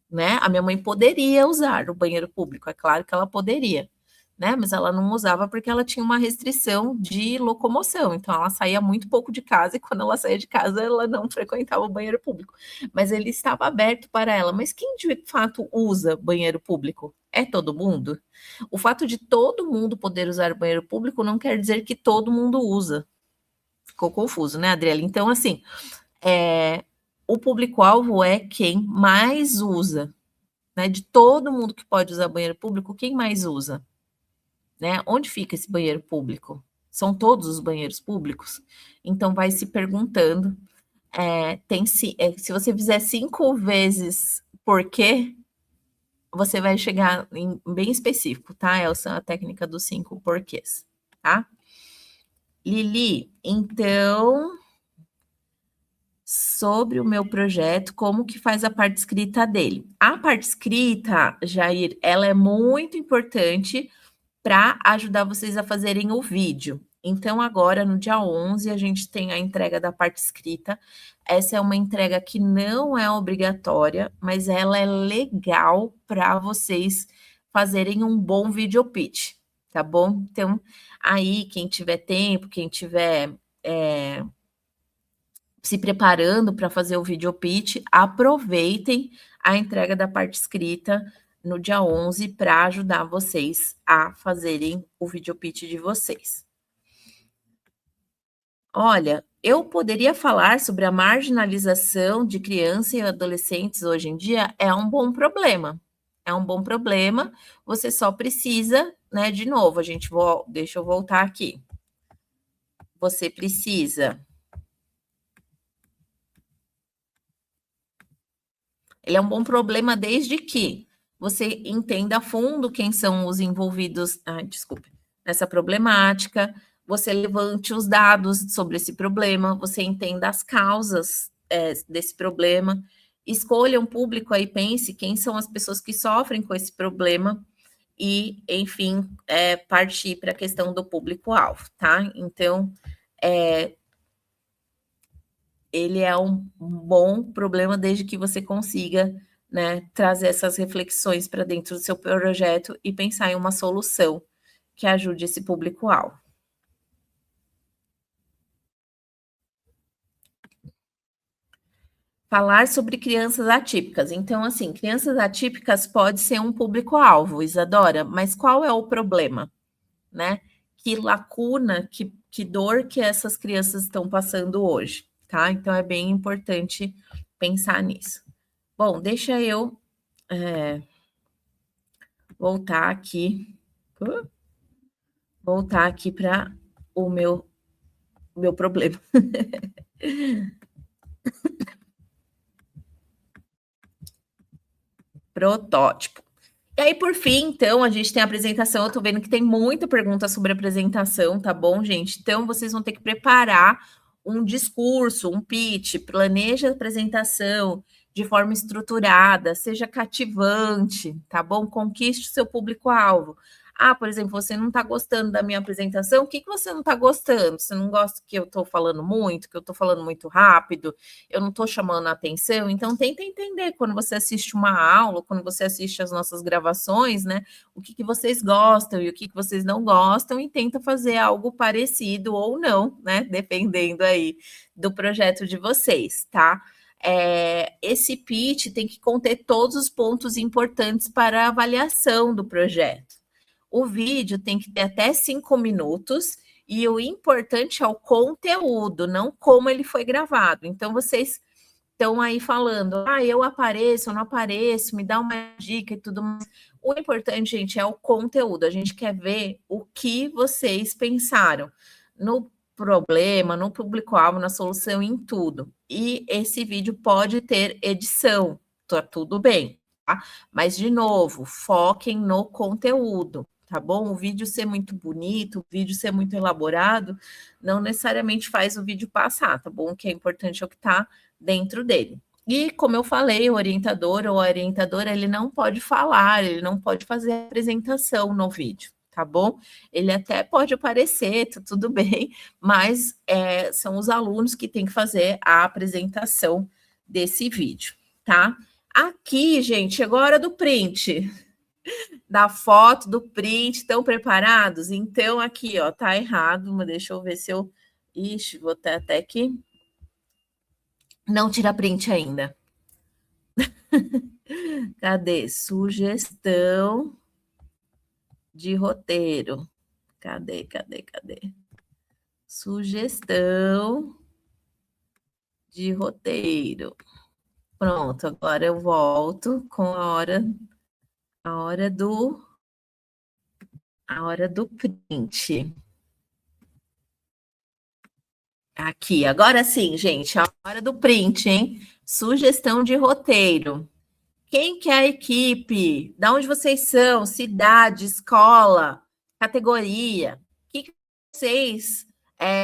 né? A minha mãe poderia usar o banheiro público, é claro que ela poderia, né? Mas ela não usava porque ela tinha uma restrição de locomoção, então ela saía muito pouco de casa e quando ela saía de casa ela não frequentava o banheiro público. Mas ele estava aberto para ela. Mas quem de fato usa banheiro público? É todo mundo? O fato de todo mundo poder usar o banheiro público não quer dizer que todo mundo usa. Ficou confuso, né, Adriela? Então, assim, o público-alvo é quem mais usa, né? De todo mundo que pode usar banheiro público, quem mais usa? Né? Onde fica esse banheiro público? São todos os banheiros públicos? Então, vai se perguntando. Se você fizer 5 vezes por quê, você vai chegar em bem específico, tá, Elsa? A técnica dos 5 porquês, tá? Lili, então, sobre o meu projeto, como que faz a parte escrita dele? A parte escrita, Jair, ela é muito importante para ajudar vocês a fazerem o vídeo. Então, agora, no dia 11, a gente tem a entrega da parte escrita. Essa é uma entrega que não é obrigatória, mas ela é legal para vocês fazerem um bom video pitch, tá bom? Então, aí, quem tiver tempo, quem tiver se preparando para fazer o video pitch, aproveitem a entrega da parte escrita no dia 11 para ajudar vocês a fazerem o video pitch de vocês. Olha, eu poderia falar sobre a marginalização de crianças e adolescentes hoje em dia, é um bom problema. É um bom problema, você só precisa, né, de novo, deixa eu voltar aqui. Você precisa. Ele é um bom problema desde que você entenda a fundo quem são os envolvidos, nessa problemática, você levante os dados sobre esse problema, você entenda as causas desse problema, escolha um público aí, pense quem são as pessoas que sofrem com esse problema e, enfim, partir para a questão do público-alvo, tá? Então, ele é um bom problema desde que você consiga, né, trazer essas reflexões para dentro do seu projeto e pensar em uma solução que ajude esse público-alvo. Falar sobre crianças atípicas. Então, assim, crianças atípicas pode ser um público-alvo, Isadora, mas qual é o problema, né? Que lacuna, que dor que essas crianças estão passando hoje, tá? Então, é bem importante pensar nisso. Bom, deixa eu voltar aqui para o meu problema. Protótipo. E aí, por fim, então, a gente tem a apresentação. Eu tô vendo que tem muita pergunta sobre apresentação, tá bom, gente? Então, vocês vão ter que preparar um discurso, um pitch, planeje a apresentação de forma estruturada, seja cativante, tá bom? Conquiste o seu público-alvo. Por exemplo, você não está gostando da minha apresentação, o que você não está gostando? Você não gosta que eu estou falando muito, que eu estou falando muito rápido, eu não estou chamando a atenção? Então, tenta entender quando você assiste uma aula, quando você assiste as nossas gravações, né? O que vocês gostam e o que vocês não gostam, e tenta fazer algo parecido ou não, né? Dependendo aí do projeto de vocês, tá? Esse pitch tem que conter todos os pontos importantes para a avaliação do projeto. O vídeo tem que ter até 5 minutos e o importante é o conteúdo, não como ele foi gravado. Então, vocês estão aí falando, eu apareço, eu não apareço, me dá uma dica e tudo mais. O importante, gente, é o conteúdo. A gente quer ver o que vocês pensaram no problema, no público-alvo, na solução, em tudo. E esse vídeo pode ter edição, tá tudo bem, tá? Mas, de novo, foquem no conteúdo. tá bom? O vídeo ser muito bonito, o vídeo ser muito elaborado, não necessariamente faz o vídeo passar, tá bom? O que é importante é o que está dentro dele. E, como eu falei, o orientador ou a orientadora, ele não pode falar, ele não pode fazer apresentação no vídeo, tá bom? Ele até pode aparecer, tá tudo bem, mas são os alunos que têm que fazer a apresentação desse vídeo, tá? Aqui, gente, chegou a hora do print, da foto, do print, estão preparados? Então, aqui, ó, tá errado, mas deixa eu ver se eu... Ixi, vou até aqui. Não tira print ainda. Cadê? Sugestão de roteiro. Cadê? Sugestão de roteiro. Pronto, agora eu volto com a hora do print. Aqui, agora sim, gente, a hora do print, hein? Sugestão de roteiro. Quem que é a equipe? Da onde vocês são? Cidade, escola, categoria? O que vocês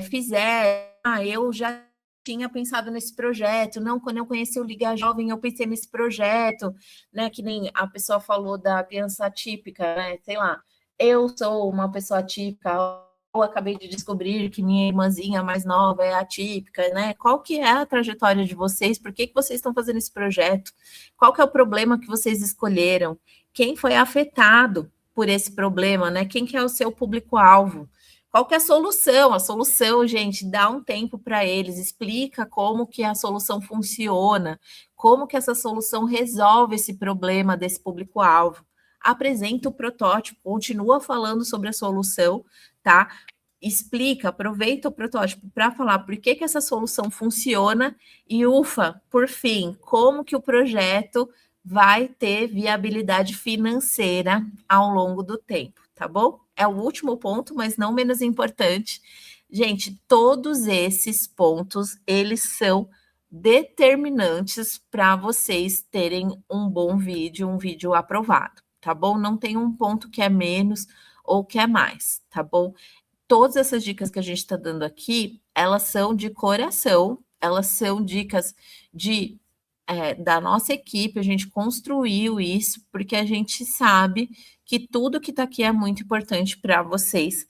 fizeram? Eu já tinha pensado nesse projeto. Não, quando eu conheci o Liga Jovem, eu pensei nesse projeto, né? Que nem a pessoa falou da criança atípica, né? Sei lá, eu sou uma pessoa atípica. Eu acabei de descobrir que minha irmãzinha mais nova é atípica, né? Qual que é a trajetória de vocês? Por que vocês estão fazendo esse projeto? Qual que é o problema que vocês escolheram? Quem foi afetado por esse problema, né? Quem que é o seu público-alvo? Qual que é a solução? A solução, gente, dá um tempo para eles, explica como que a solução funciona, como que essa solução resolve esse problema desse público-alvo. Apresenta o protótipo, continua falando sobre a solução, tá? Explica, aproveita o protótipo para falar por que essa solução funciona e, ufa, por fim, como que o projeto vai ter viabilidade financeira ao longo do tempo, tá bom? É o último ponto, mas não menos importante. Gente, todos esses pontos, eles são determinantes para vocês terem um bom vídeo, um vídeo aprovado, tá bom? Não tem um ponto que é menos ou que é mais, tá bom? Todas essas dicas que a gente está dando aqui, elas são de coração, elas são dicas da nossa equipe, a gente construiu isso, porque a gente sabe que tudo que está aqui é muito importante para vocês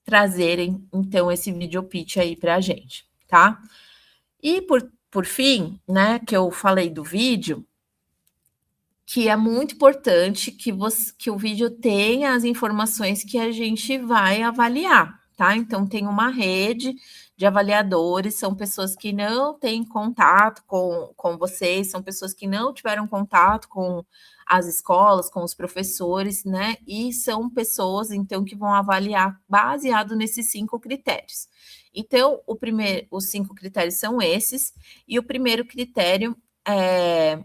trazerem, então, esse video pitch aí para a gente, tá? E por fim, né, que eu falei do vídeo, que é muito importante que o vídeo tenha as informações que a gente vai avaliar, tá? Então, tem uma rede de avaliadores, são pessoas que não têm contato com vocês, são pessoas que não tiveram contato com as escolas, com os professores, né? E são pessoas, então, que vão avaliar baseado nesses 5 critérios. Então, os 5 critérios são esses, e o primeiro critério é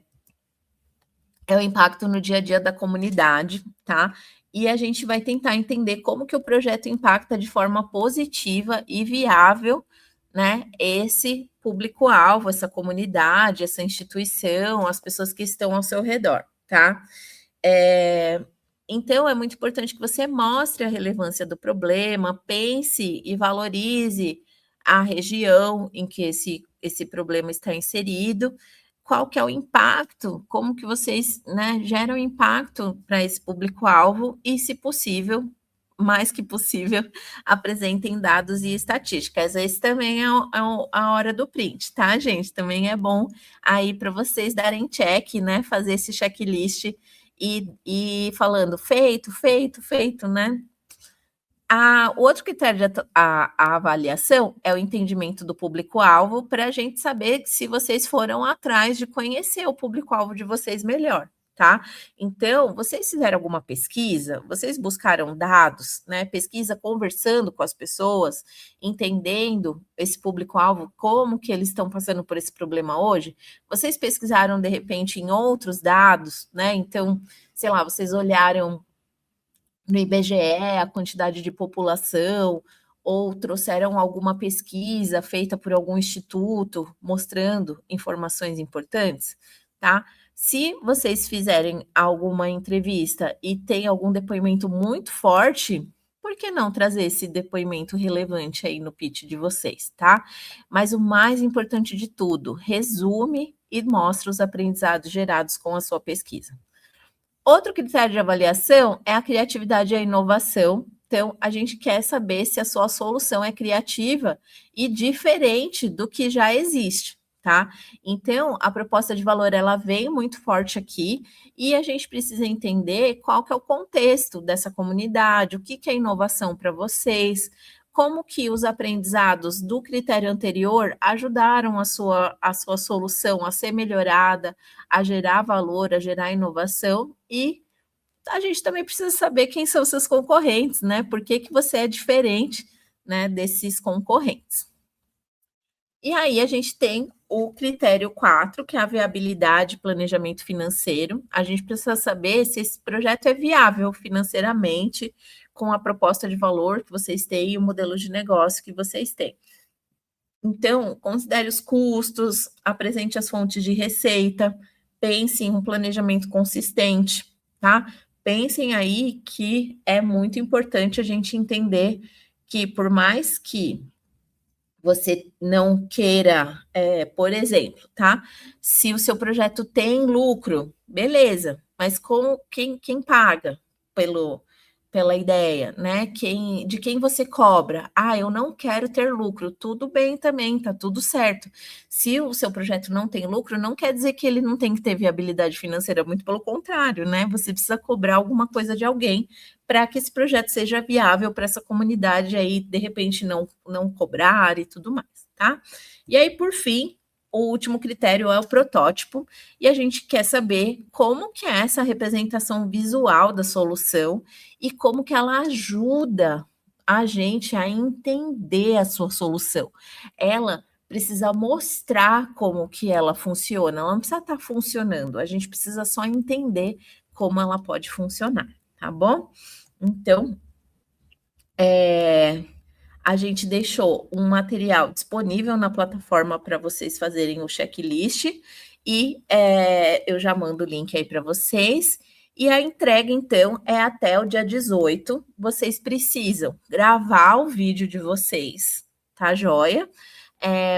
o impacto no dia a dia da comunidade, tá? E a gente vai tentar entender como que o projeto impacta de forma positiva e viável, né, esse público-alvo, essa comunidade, essa instituição, as pessoas que estão ao seu redor, tá? Então, é muito importante que você mostre a relevância do problema, pense e valorize a região em que esse problema está inserido, qual que é o impacto, como que vocês, né, geram impacto para esse público-alvo e, se possível, mais que possível, apresentem dados e estatísticas. Esse também é a hora do print, tá, gente? Também é bom aí para vocês darem check, né, fazer esse checklist e falando feito, né? O outro critério a avaliação é o entendimento do público-alvo, para a gente saber se vocês foram atrás de conhecer o público-alvo de vocês melhor, tá? Então, vocês fizeram alguma pesquisa, vocês buscaram dados, né? Pesquisa conversando com as pessoas, entendendo esse público-alvo, como que eles estão passando por esse problema hoje. Vocês pesquisaram, de repente, em outros dados, né? Então, sei lá, vocês olharam no IBGE a quantidade de população, ou trouxeram alguma pesquisa feita por algum instituto mostrando informações importantes, tá? Se vocês fizerem alguma entrevista e tem algum depoimento muito forte, por que não trazer esse depoimento relevante aí no pitch de vocês, tá? Mas o mais importante de tudo, resume e mostra os aprendizados gerados com a sua pesquisa. Outro critério de avaliação é a criatividade e a inovação. Então, a gente quer saber se a sua solução é criativa e diferente do que já existe, tá? Então, a proposta de valor ela vem muito forte aqui e a gente precisa entender qual que é o contexto dessa comunidade, o que que é inovação para vocês, como que os aprendizados do critério anterior ajudaram a sua solução a ser melhorada, a gerar valor, a gerar inovação e a gente também precisa saber quem são seus concorrentes, né? Por que que você é diferente, né, desses concorrentes. E aí a gente tem o critério 4, que é a viabilidade e planejamento financeiro. A gente precisa saber se esse projeto é viável financeiramente com a proposta de valor que vocês têm e o modelo de negócio que vocês têm. Então, considere os custos, apresente as fontes de receita, pense em um planejamento consistente, tá? Pensem aí que é muito importante a gente entender que por mais que você não queira, por exemplo, tá? Se o seu projeto tem lucro, beleza, mas como quem paga pelo pela ideia, né? De quem você cobra? Ah, eu não quero ter lucro. Tudo bem também, tá tudo certo. Se o seu projeto não tem lucro, não quer dizer que ele não tem que ter viabilidade financeira, muito pelo contrário, né? Você precisa cobrar alguma coisa de alguém para que esse projeto seja viável para essa comunidade aí, de repente, não cobrar e tudo mais, tá? E aí, por fim, o último critério é o protótipo, e a gente quer saber como que é essa representação visual da solução e como que ela ajuda a gente a entender a sua solução. Ela precisa mostrar como que ela funciona, ela não precisa estar funcionando, a gente precisa só entender como ela pode funcionar, tá bom? Então, a gente deixou um material disponível na plataforma para vocês fazerem o checklist e eu já mando o link aí para vocês. E a entrega, então, é até o dia 18. Vocês precisam gravar o vídeo de vocês, tá joia?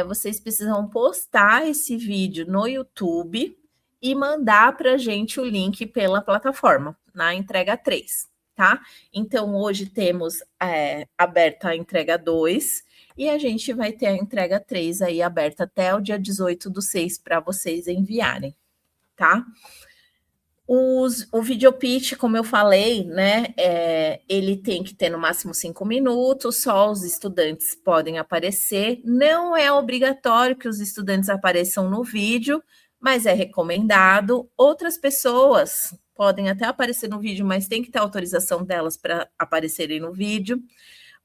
Vocês precisam postar esse vídeo no YouTube e mandar para a gente o link pela plataforma, na entrega 3, tá? Então, hoje temos aberta a entrega 2 e a gente vai ter a entrega 3 aí aberta até o dia 18/6 para vocês enviarem, tá? O video pitch, como eu falei, né, ele tem que ter no máximo 5 minutos, só os estudantes podem aparecer. Não é obrigatório que os estudantes apareçam no vídeo, mas é recomendado. Outras pessoas podem até aparecer no vídeo, mas tem que ter autorização delas para aparecerem no vídeo.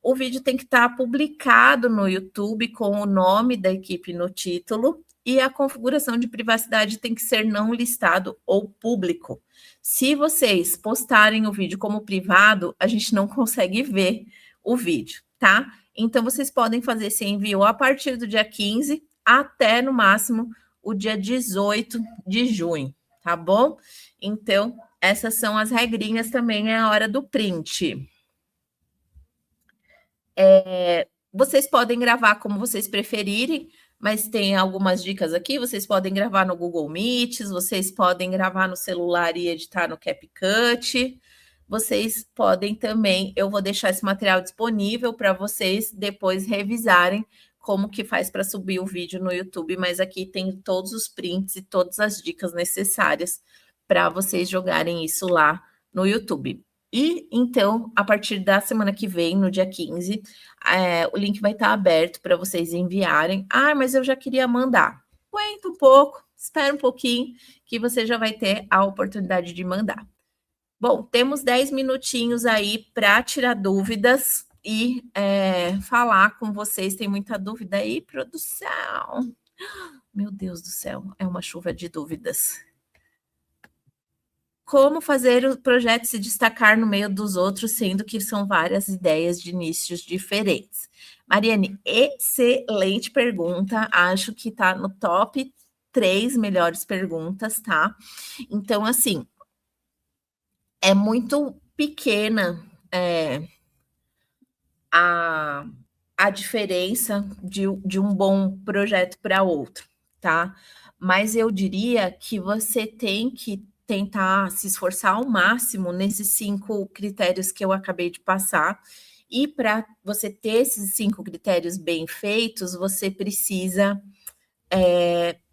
O vídeo tem que estar publicado no YouTube com o nome da equipe no título e a configuração de privacidade tem que ser não listado ou público. Se vocês postarem o vídeo como privado, a gente não consegue ver o vídeo, tá? Então, vocês podem fazer esse envio a partir do dia 15 até, no máximo, o dia 18 de junho, tá bom? Então, essas são as regrinhas também, é a hora do print. Vocês podem gravar como vocês preferirem, mas tem algumas dicas aqui. Vocês podem gravar no Google Meet, vocês podem gravar no celular e editar no CapCut. Vocês podem também, eu vou deixar esse material disponível para vocês depois revisarem como que faz para subir o vídeo no YouTube, mas aqui tem todos os prints e todas as dicas necessárias para vocês jogarem isso lá no YouTube. E então, a partir da semana que vem, no dia 15, o link vai estar aberto para vocês enviarem. Ah, mas eu já queria mandar. Aguenta um pouco, espera um pouquinho, que você já vai ter a oportunidade de mandar. Bom, temos 10 minutinhos aí para tirar dúvidas e falar com vocês. Tem muita dúvida aí, produção? Meu Deus do céu, é uma chuva de dúvidas. Como fazer o projeto se destacar no meio dos outros, sendo que são várias ideias de nichos diferentes? Mariane, excelente pergunta. Acho que está no top 3 melhores perguntas, tá? Então, assim, é muito pequena a diferença de um bom projeto para outro, tá? Mas eu diria que você tem que tentar se esforçar ao máximo nesses 5 critérios que eu acabei de passar, e para você ter esses 5 critérios bem feitos, você precisa,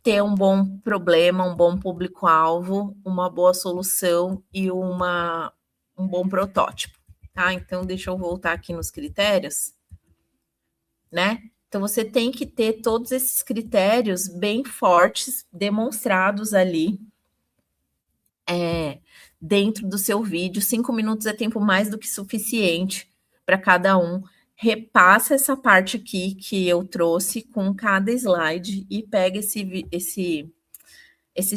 ter um bom problema, um bom público-alvo, uma boa solução e um bom protótipo, tá? Então deixa eu voltar aqui nos critérios, né? Então você tem que ter todos esses critérios bem fortes, demonstrados ali, dentro do seu vídeo. 5 minutos é tempo mais do que suficiente para cada um. Repassa essa parte aqui que eu trouxe com cada slide e pega esse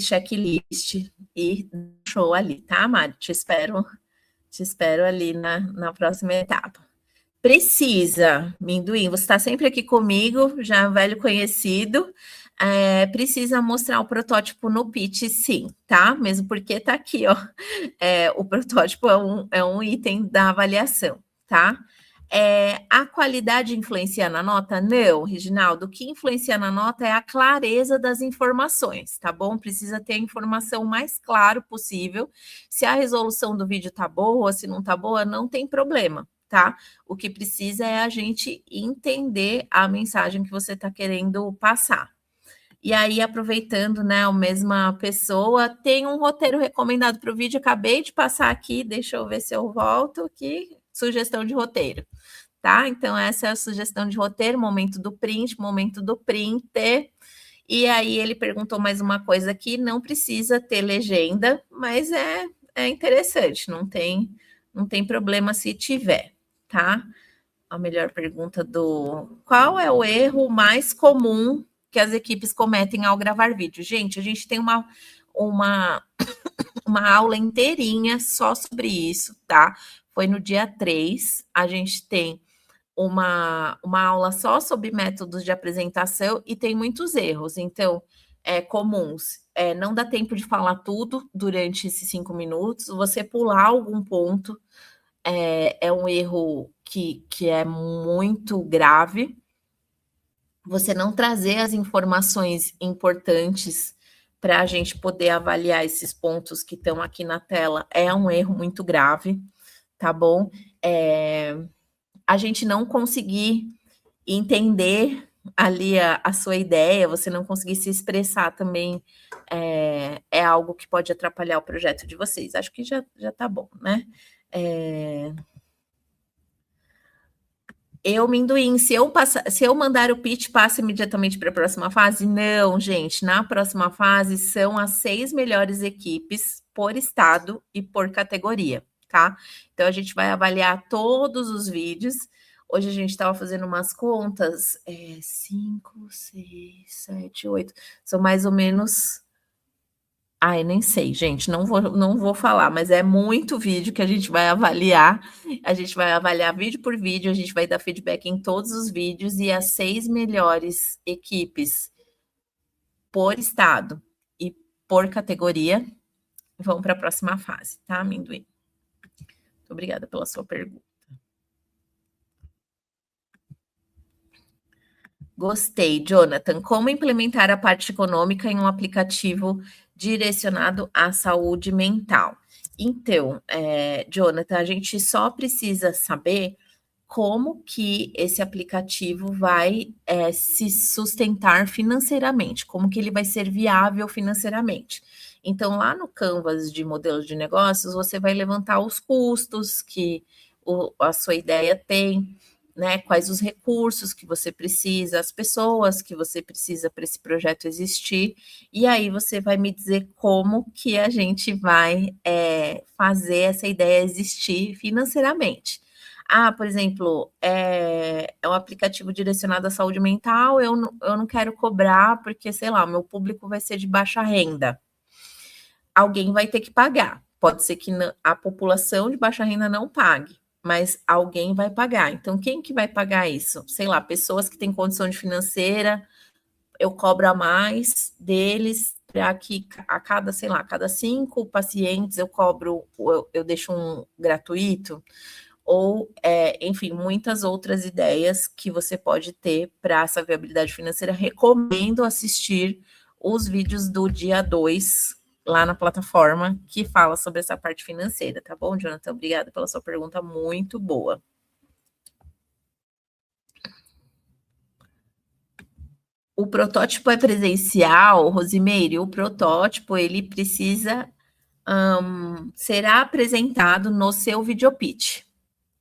checklist e show ali, tá, Mari? Te espero ali na próxima etapa. Precisa, Minduim, você está sempre aqui comigo, já é um velho conhecido. Precisa mostrar o protótipo no pitch, sim, tá? Mesmo porque tá aqui, ó. O protótipo é um item da avaliação, tá? A qualidade influencia na nota? Não, Reginaldo. O que influencia na nota é a clareza das informações, tá bom? Precisa ter a informação mais claro possível. Se a resolução do vídeo tá boa, se não tá boa, não tem problema, tá? O que precisa é a gente entender a mensagem que você está querendo passar. E aí, aproveitando, né, a mesma pessoa, tem um roteiro recomendado para o vídeo, acabei de passar aqui, deixa eu ver se eu volto aqui, sugestão de roteiro, tá? Então, essa é a sugestão de roteiro, momento do printer, e aí ele perguntou mais uma coisa aqui, não precisa ter legenda, mas é interessante, não tem problema se tiver, tá? A melhor pergunta qual é o erro mais comum que as equipes cometem ao gravar vídeo? Gente, a gente tem uma aula inteirinha só sobre isso, tá? Foi no dia 3, a gente tem uma aula só sobre métodos de apresentação e tem muitos erros, então, comuns. Não dá tempo de falar tudo durante esses 5 minutos, você pular algum ponto, é um erro que é muito grave. Você não trazer as informações importantes para a gente poder avaliar esses pontos que estão aqui na tela é um erro muito grave, tá bom? A gente não conseguir entender ali a sua ideia, você não conseguir se expressar também é algo que pode atrapalhar o projeto de vocês. Acho que já tá bom, né? Minduim, se eu mandar o pitch, passa imediatamente para a próxima fase? Não, gente. Na próxima fase são as 6 melhores equipes por estado e por categoria, tá? Então a gente vai avaliar todos os vídeos. Hoje a gente estava fazendo umas contas, 5, 6, 7, 8. São mais ou menos. Ai, nem sei, gente, não vou falar, mas é muito vídeo que a gente vai avaliar. A gente vai avaliar vídeo por vídeo, a gente vai dar feedback em todos os vídeos e as 6 melhores equipes por estado e por categoria vão para a próxima fase, tá, Amendoim? Muito obrigada pela sua pergunta. Gostei, Jonathan. Como implementar a parte econômica em um aplicativo direcionado à saúde mental? Então, Jonathan, a gente só precisa saber como que esse aplicativo vai se sustentar financeiramente, como que ele vai ser viável financeiramente. Então, lá no Canvas de modelos de negócios, você vai levantar os custos que a sua ideia tem, né? Quais os recursos que você precisa, as pessoas que você precisa para esse projeto existir, e aí você vai me dizer como que a gente vai fazer essa ideia existir financeiramente. Por exemplo, é um aplicativo direcionado à saúde mental, eu não quero cobrar porque, sei lá, o meu público vai ser de baixa renda. Alguém vai ter que pagar. Pode ser que a população de baixa renda não pague, mas alguém vai pagar. Então, quem que vai pagar isso? Sei lá, pessoas que têm condição de financeira, eu cobro a mais deles para que a cada, sei lá, cada 5 pacientes eu cobro, eu deixo um gratuito, ou, enfim, muitas outras ideias que você pode ter para essa viabilidade financeira. Recomendo assistir os vídeos do dia 2 lá na plataforma que fala sobre essa parte financeira, tá bom, Jonathan? Obrigada pela sua pergunta, muito boa. O protótipo é presencial, Rosimeire, o protótipo ele precisa será apresentado no seu videopitch,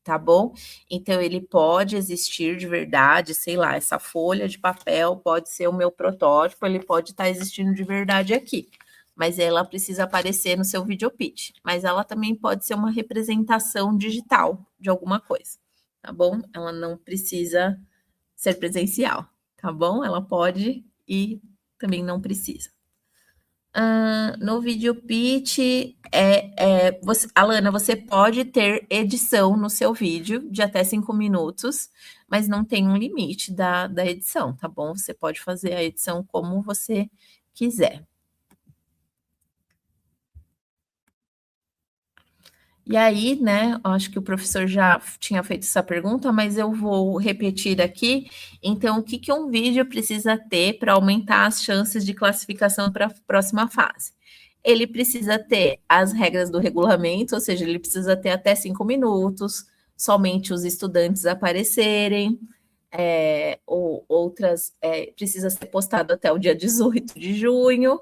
tá bom? Então ele pode existir de verdade, sei lá, essa folha de papel pode ser o meu protótipo, ele pode estar existindo de verdade aqui, mas ela precisa aparecer no seu videopitch, mas ela também pode ser uma representação digital de alguma coisa, tá bom? Ela não precisa ser presencial, tá bom? Ela pode e também não precisa. No vídeo pitch, Alana, você pode ter edição no seu vídeo de até 5 minutos, mas não tem um limite da edição, tá bom? Você pode fazer a edição como você quiser. E aí, né, acho que o professor já tinha feito essa pergunta, mas eu vou repetir aqui. Então, o que que um vídeo precisa ter para aumentar as chances de classificação para a próxima fase? Ele precisa ter as regras do regulamento, ou seja, ele precisa ter até 5 minutos, somente os estudantes aparecerem, ou outras, precisa ser postado até o dia 18 de junho,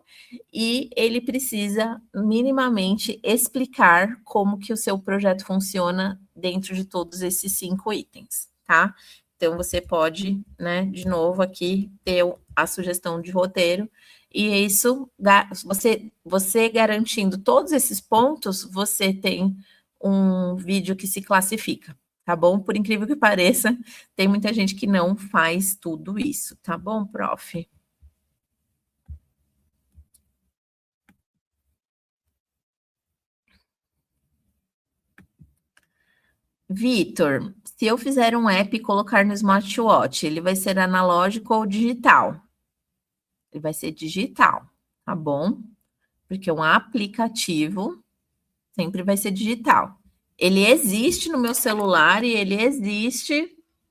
e ele precisa minimamente explicar como que o seu projeto funciona dentro de todos esses 5 itens, tá? Então você pode, né, de novo aqui ter a sugestão de roteiro, e isso, você garantindo todos esses pontos, você tem um vídeo que se classifica, tá bom? Por incrível que pareça, tem muita gente que não faz tudo isso, tá bom, prof? Vitor, se eu fizer um app e colocar no smartwatch, ele vai ser analógico ou digital? Ele vai ser digital, tá bom? Porque um aplicativo sempre vai ser digital. Ele existe no meu celular e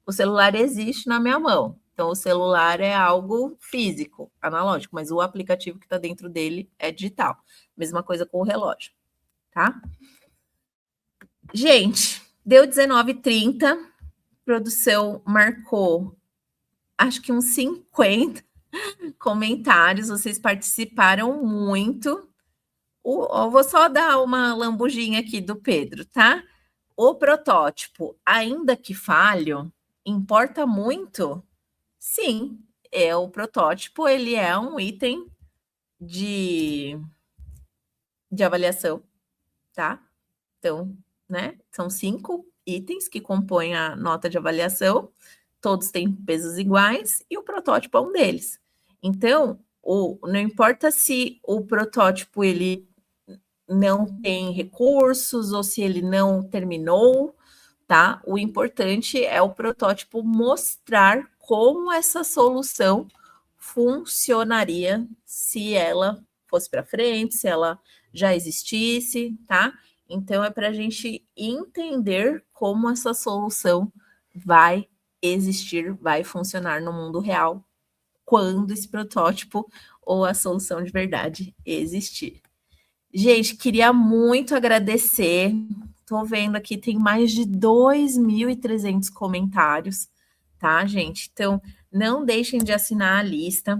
o celular existe na minha mão. Então, o celular é algo físico, analógico, mas o aplicativo que está dentro dele é digital. Mesma coisa com o relógio, tá? Gente, deu 19h30, produção marcou, acho que uns 50 comentários, vocês participaram muito. Eu vou só dar uma lambujinha aqui do Pedro, tá? O protótipo, ainda que falho, importa muito? Sim, o protótipo, ele é um item de avaliação, tá? Então, né, são 5 itens que compõem a nota de avaliação, todos têm pesos iguais e o protótipo é um deles. Então, não importa se o protótipo ele não tem recursos ou se ele não terminou, tá? O importante é o protótipo mostrar como essa solução funcionaria se ela fosse para frente, se ela já existisse, tá? Então é para a gente entender como essa solução vai existir, vai funcionar no mundo real quando esse protótipo ou a solução de verdade existir. Gente, queria muito agradecer. Tô vendo aqui, tem mais de 2.300 comentários, tá, gente? Então, não deixem de assinar a lista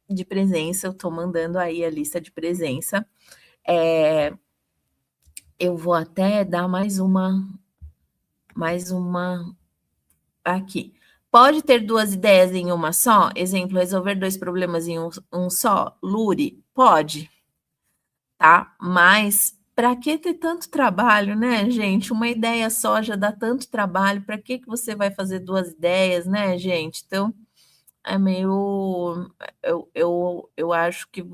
de presença. Eu tô mandando aí a lista de presença. Eu vou até dar mais uma aqui. Pode ter 2 ideias em uma só? Exemplo, resolver 2 problemas em um só? Luri? Pode. Tá? Mas para que ter tanto trabalho, né, gente? Uma ideia só já dá tanto trabalho, para que você vai fazer 2 ideias, né, gente? Então, é meio eu acho que,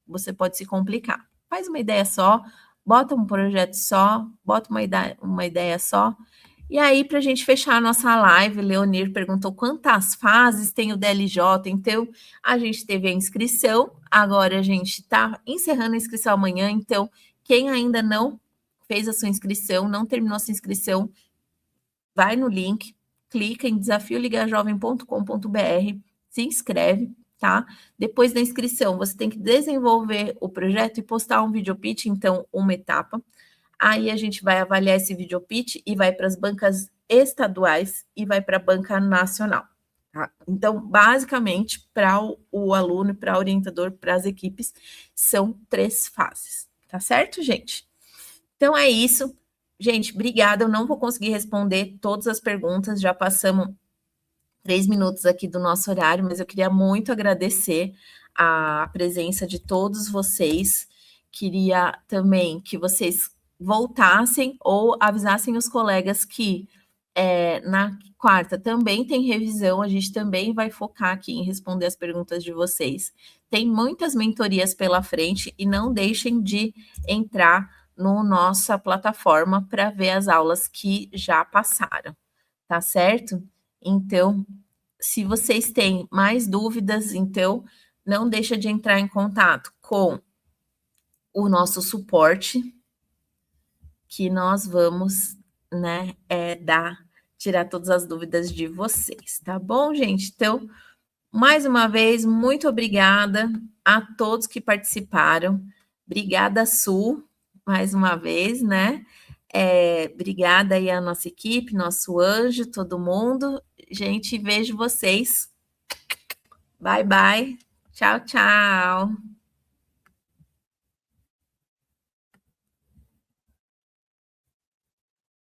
você pode se complicar. Faz uma ideia só, bota um projeto só, bota uma ideia só E aí, para a gente fechar a nossa live, Leonir perguntou quantas fases tem o DLJ. Então, a gente teve a inscrição, agora a gente está encerrando a inscrição amanhã. Então, quem ainda não fez a sua inscrição, não terminou a sua inscrição, vai no link, clica em desafioligajovem.com.br, se inscreve, tá? Depois da inscrição, você tem que desenvolver o projeto e postar um video pitch, então, uma etapa. Aí a gente vai avaliar esse video pitch e vai para as bancas estaduais e vai para a banca nacional. Tá? Então, basicamente, para o aluno, para o orientador, para as equipes, são 3 fases. Tá certo, gente? Então é isso. Gente, obrigada. Eu não vou conseguir responder todas as perguntas, já passamos 3 minutos aqui do nosso horário, mas eu queria muito agradecer a presença de todos vocês. Queria também que vocês voltassem ou avisassem os colegas que na quarta também tem revisão, a gente também vai focar aqui em responder as perguntas de vocês. Tem muitas mentorias pela frente e não deixem de entrar no nossa plataforma para ver as aulas que já passaram, tá certo? Então, se vocês têm mais dúvidas, então não deixa de entrar em contato com o nosso suporte, que nós vamos, né, tirar todas as dúvidas de vocês, tá bom, gente? Então, mais uma vez, muito obrigada a todos que participaram. Obrigada, Su, mais uma vez, né? Obrigada aí à nossa equipe, nosso anjo, todo mundo. Gente, vejo vocês. Bye, bye. Tchau, tchau.